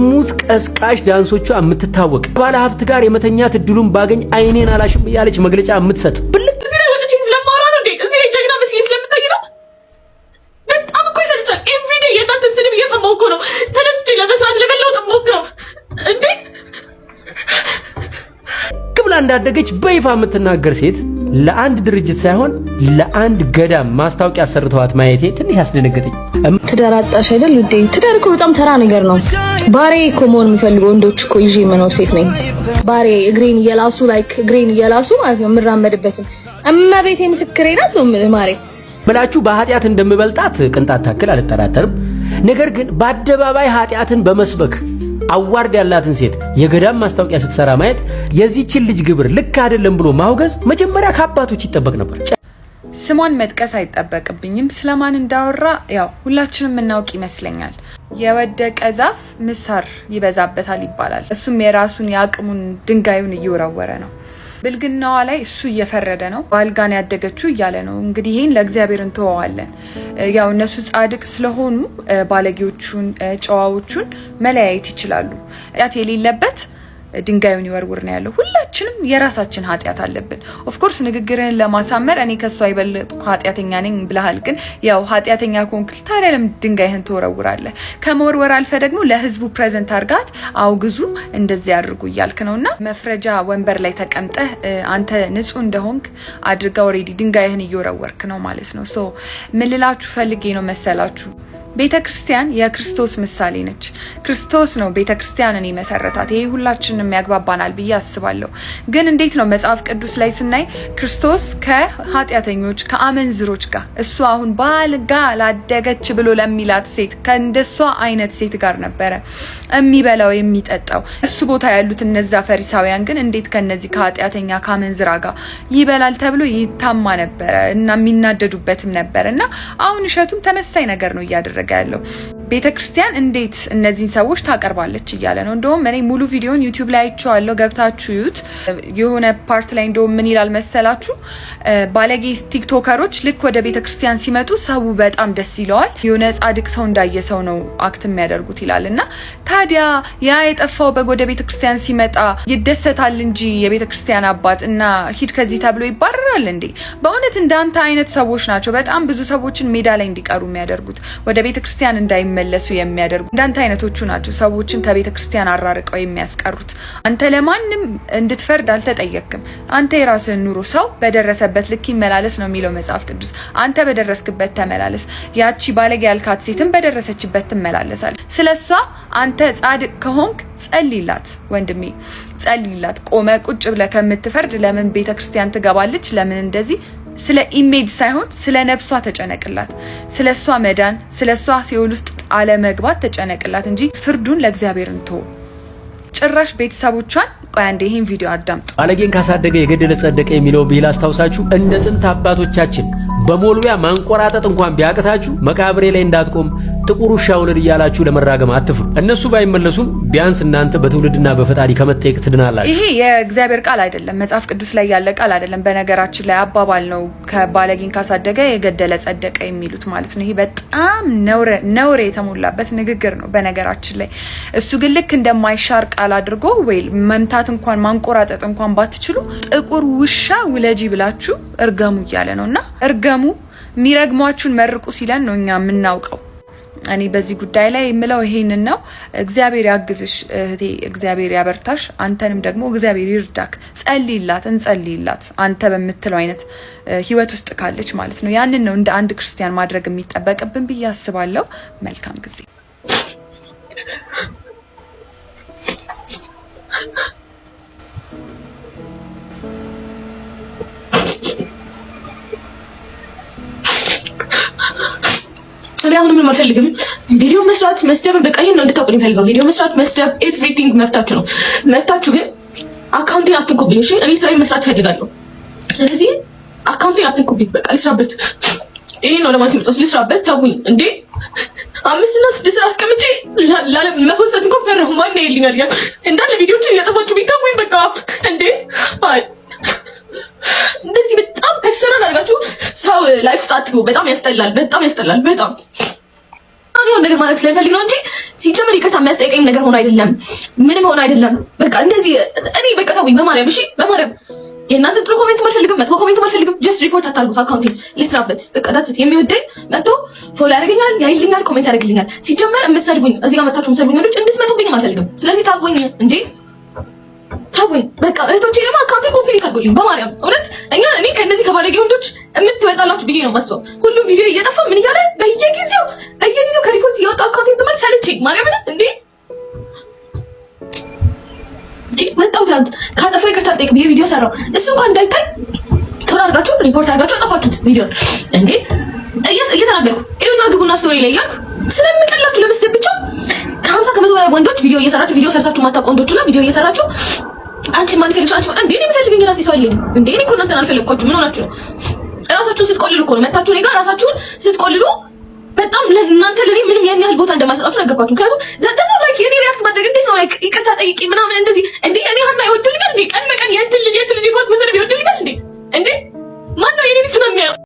ሙት ቀስቃሽ ዳንሶቿ የምትታወቅ ባለ ሀብት ጋር የመተኛት እድሉን ባገኝ አይኔን አላሽም ያለች መግለጫ የምትሰጥ ብልጥ እዚህ ላይ ወጥቼ ስለማወራ ነው እንዴ? እዚህ ላይ ጀግና መስዬ ስለምታይ ነው? በጣም እኮ ይሰልቻል። ኤቭሪዴይ የእናንተን ስድብ እየሰማሁ እኮ ነው ተነስቼ ለመስራት ለመለወጥ ሞክረው እንዴ ብላ እንዳደገች በይፋ የምትናገር ሴት ለአንድ ድርጅት ሳይሆን ለአንድ ገዳም ማስታወቂያ ሰርተዋት ማየቴ ትንሽ አስደነገጠኝ። ትዳር አጣሽ አይደል ውዴ? ትዳር እኮ በጣም ተራ ነገር ነው። ባሬ እኮ መሆን የሚፈልገው ወንዶች እኮ ይዤ መኖር ሴት ነኝ። ባሬ እግሬን እየላሱ እግሬን እየላሱ ማለት ነው የምራመድበትን እመቤቴ ምስክሬ ናት ነው ማሬ ብላችሁ በኃጢአት እንደምበልጣት ቅንጣት ታክል አልጠራጠርም። ነገር ግን በአደባባይ ኃጢአትን በመስበክ አዋርድ ያላትን ሴት የገዳም ማስታወቂያ ስትሰራ ማየት የዚህችን ልጅ ግብር ልክ አይደለም ብሎ ማውገዝ መጀመሪያ ከአባቶች ይጠበቅ ነበር። ስሟን መጥቀስ አይጠበቅብኝም። ስለማን እንዳወራ ያው ሁላችንም እናውቅ ይመስለኛል። የወደቀ ዛፍ ምሳር ይበዛበታል ይባላል። እሱም የራሱን ያቅሙን ድንጋዩን እየወረወረ ነው። ብልግናዋ ላይ እሱ እየፈረደ ነው። ባልጋን ያደገችው እያለ ነው። እንግዲህ ይሄን ለእግዚአብሔር እንተዋዋለን። ያው እነሱ ጻድቅ ስለሆኑ ባለጌዎቹን ጨዋዎቹን መለያየት ይችላሉ። ኃጢአት የሌለበት ድንጋዩን ይወርውር ነው ያለው። ሁላችንም የራሳችን ኃጢአት አለብን። ኦፍ ኮርስ ንግግርን ለማሳመር እኔ ከሷ ይበልጥኩ ኃጢአተኛ ነኝ ብለሃል። ግን ያው ኃጢአተኛ ኮንክ ታዲያ ለምን ድንጋይህን ትወረውራለህ? ከመወርወር አልፈ ደግሞ ለህዝቡ ፕሬዘንት አርጋት አውግዙ እንደዚህ ያድርጉ እያልክ ነውና መፍረጃ ወንበር ላይ ተቀምጠህ አንተ ንጹህ እንደሆንክ አድርጋ ኦሬዲ ድንጋይህን እየወረወርክ ነው ማለት ነው። ሶ ምን ልላችሁ ፈልጌ ነው መሰላችሁ? ቤተክርስቲያን የክርስቶስ ምሳሌ ነች። ክርስቶስ ነው ቤተክርስቲያንን የመሰረታት። ይሄ ሁላችንም ያግባባናል ብዬ አስባለሁ። ግን እንዴት ነው መጽሐፍ ቅዱስ ላይ ስናይ ክርስቶስ ከኃጢአተኞች ከአመንዝሮች ጋር እሱ አሁን ባልጋ ላደገች ብሎ ለሚላት ሴት ከእንደሷ አይነት ሴት ጋር ነበረ የሚበላው የሚጠጣው። እሱ ቦታ ያሉት እነዛ ፈሪሳውያን ግን እንዴት ከነዚህ ከኃጢአተኛ ከአመንዝራ ጋር ይበላል ተብሎ ይታማ ነበረ እና የሚናደዱበትም ነበር። እና አሁን እሸቱም ተመሳሳይ ነገር ነው እያደረገ ያለው። ቤተክርስቲያን እንዴት እነዚህን ሰዎች ታቀርባለች እያለ ነው። እንደውም እኔ ሙሉ ቪዲዮን ዩቲዩብ ላይ አይቼዋለሁ፣ ገብታችሁ ዩት የሆነ ፓርት ላይ እንደውም ምን ይላል መሰላችሁ? ባለጌ ቲክቶከሮች ልክ ወደ ቤተክርስቲያን ሲመጡ ሰው በጣም ደስ ይለዋል፣ የሆነ ጻድቅ ሰው እንዳየ ሰው ነው አክት የሚያደርጉት ይላል። እና ታዲያ ያ የጠፋው በግ ወደ ቤተክርስቲያን ሲመጣ ይደሰታል እንጂ የቤተክርስቲያን አባት እና ሂድ ከዚህ ተብሎ ይባረራል እንዴ? በእውነት እንዳንተ አይነት ሰዎች ናቸው በጣም ብዙ ሰዎችን ሜዳ ላይ እንዲቀሩ የሚያደርጉት፣ ወደ ቤተክርስቲያን እንዳይመለሱ የሚያደርጉ እንዳንተ አይነቶቹ ናቸው ሰዎችን ከቤተክርስቲያን አራርቀው የሚያስቀሩት። አንተ ለማንም እንድትፈርድ አልተጠየቅክም። አንተ የራስህን ኑሮ፣ ሰው በደረሰበት ልክ ይመላለስ ነው የሚለው መጽሐፍ ቅዱስ። አንተ በደረስክበት ተመላለስ። ያቺ ባለጌ ያልካት ሴትም በደረሰችበት ትመላለሳል። ስለሷ አንተ ጻድቅ ከሆንክ ጸልይላት ወንድሜ፣ ጸልይላት። ቆመ ቁጭ ብለህ ከምትፈርድ ለምን ቤተክርስቲያን ትገባለች? ለምን እንደዚህ? ስለ ኢሜጅ ሳይሆን ስለ ነፍሷ ተጨነቅላት። ስለሷ መዳን፣ ስለሷ ሲኦል ውስጥ አለመግባት ተጨነቅላት እንጂ ፍርዱን ለእግዚአብሔር እንተው። ጭራሽ ቤተሰቦቿን ቆይ አንዴ ይሄን ቪዲዮ አዳምጡ። ባለጌን ካሳደገ የገደለ ጸደቀ የሚለው ብሂል አስታውሳችሁ እንደ ጥንት አባቶቻችን በሞልቢያ ማንቆራጠጥ እንኳን ቢያቅታችሁ መቃብሬ ላይ እንዳትቆም ጥቁር ውሻ ውለድ እያላችሁ ለመራገም አትፍሩ። እነሱ ባይመለሱም ቢያንስ እናንተ በትውልድና በፈጣሪ ከመጠየቅ ትድናላችሁ። ይሄ የእግዚአብሔር ቃል አይደለም፣ መጽሐፍ ቅዱስ ላይ ያለ ቃል አይደለም። በነገራችን ላይ አባባል ነው። ከባለጌን ካሳደገ የገደለ ጸደቀ የሚሉት ማለት ነው። ይሄ በጣም ነውር የተሞላበት ንግግር ነው በነገራችን ላይ። እሱ ግን ልክ እንደማይሻር ቃል አድርጎ ወይ መምታት እንኳን ማንቆራጠጥ እንኳን ባትችሉ ጥቁር ውሻ ውለጂ ብላችሁ እርገሙ እያለ ነውና እርገሙ፣ ሚረግሟችሁን መርቁ ሲለን ነው እኛ የምናውቀው። እኔ በዚህ ጉዳይ ላይ የምለው ይሄንን ነው። እግዚአብሔር ያግዝሽ እህቴ፣ እግዚአብሔር ያበርታሽ። አንተንም ደግሞ እግዚአብሔር ይርዳክ። ጸልይላት፣ እንጸልይላት። አንተ በምትለው አይነት ህይወት ውስጥ ካለች ማለት ነው። ያንን ነው እንደ አንድ ክርስቲያን ማድረግ የሚጠበቅብን ብዬ አስባለሁ። መልካም ጊዜ። አሁን ምንም አልፈልግም። ቪዲዮ መስራት መስደብ በቃ ይሄን ነው እንድታውቁልኝ ፈልገው። ቪዲዮ መስራት መስደብ ኤቭሪቲንግ መብታችሁ ነው። መብታችሁ ግን አካውንቴን አትንኩብኝ እሺ? እኔ ስራዬን መስራት ፈልጋለሁ። ስለዚህ አካውንቴን አትንኩብኝ። በቃ ልስራበት። ይሄን ነው ለማለት ነው። ልስራበት። ተውኝ እንዴ 5 እና 6 አስቀምጬ ለመፖስት እንኳን ፈራሁ። ማን ይልኛል ያ እንዳለ ቪዲዮችን እያጠፋችሁ ቢታውኝ በቃ እንዴ አይ እንደዚህ በጣም ፐርሰናል አድርጋችሁ ሰው ላይፍ ውስጥ አትግቡ። በጣም ያስጠላል፣ በጣም ያስጠላል። በጣም አሁን ነገር ማለት ስለፈልግ ነው እንጂ ሲጀመር ይቅርታ የሚያስጠይቀኝ ነገር ሆኖ አይደለም፣ ምንም ሆኖ አይደለም። በቃ እንደዚህ እኔ በቃ ተውኝ በማርያም እሺ፣ በማርያም የእናንተ ጥሩ ኮሜንት አልፈልግም፣ መጥፎ ኮሜንት አልፈልግም። ጀስት ሪፖርት አታርጉት፣ አካውንቴን ልስራበት። በቃ ታትት የሚወደኝ መጥቶ ፎሎ ያደርገኛል፣ ያይልኛል፣ ኮሜንት ያደርግልኛል። ሲጀመር የምትሰድቡኝ እዚህ ጋር መታችሁ የምትሰድቡኝ ወንዶች እንድትመጡብኝም አልፈልግም። ስለዚህ ታውኝ እንዴ ታውኝ። በቃ እህቶቼ ደግሞ አካውንቴ ኮምፕሊት አድርጉልኝ በማርያም እውነት። እኔ ከነዚህ ከባለጌ ወንዶች የምትበልጣላችሁ ብዬ ነው የማስበው። ሁሉም ቪዲዮ እየጠፋ ምን እያለ በየጊዜው ከሪፖርት እያወጣ አካውንቴን ትመልስ ሰለቸኝ ማርያምን እንዴ መጣው ትናንት ካጠፋው ይቅርታ ጠይቅ ብዬ ቪዲዮ ሰራው። እሱ እንኳን እንዳይታይ ቶሎ አድርጋችሁ ሪፖርት አድርጋችሁ አጠፋችሁት ቪዲዮ እንዴ። እየተናገርኩ ይኸውና ግቡና ስቶሪ ላይ እያልኩ ስለምቀላችሁ ለመስደብ ብቻ ከ50 ከመቶ በላይ ወንዶች ቪዲዮ ሰርታችሁ ማታውቁ ወንዶችና ቪዲዮ እየሰራችሁ አንቺ ማን ፈልግሽ አንቺ እንዴ እኔ የምፈልገኝ ራሴ ሰው አለኝ እንዴ። እኔ እኮ እናንተን አልፈለግኳችሁ። ምን ሆናችሁ ነው? ራሳችሁን ስትቆልሉ እኮ ነው መታችሁ እኔ ጋር ራሳችሁን ስትቆልሉ በጣም ለእናንተ ለኔ ምንም ያን ያህል ቦታ እንደማይሰጣችሁ ነገርኳችሁ። ምክንያቱም ዘጠና ላይክ የኔ ሪአክት ማድረግ እንዴት ነው ላይክ ይቅርታ ጠይቂ ምናምን እንደዚህ እንዴ እኔ ሀና ይወዱልኛል እንዴ ቀን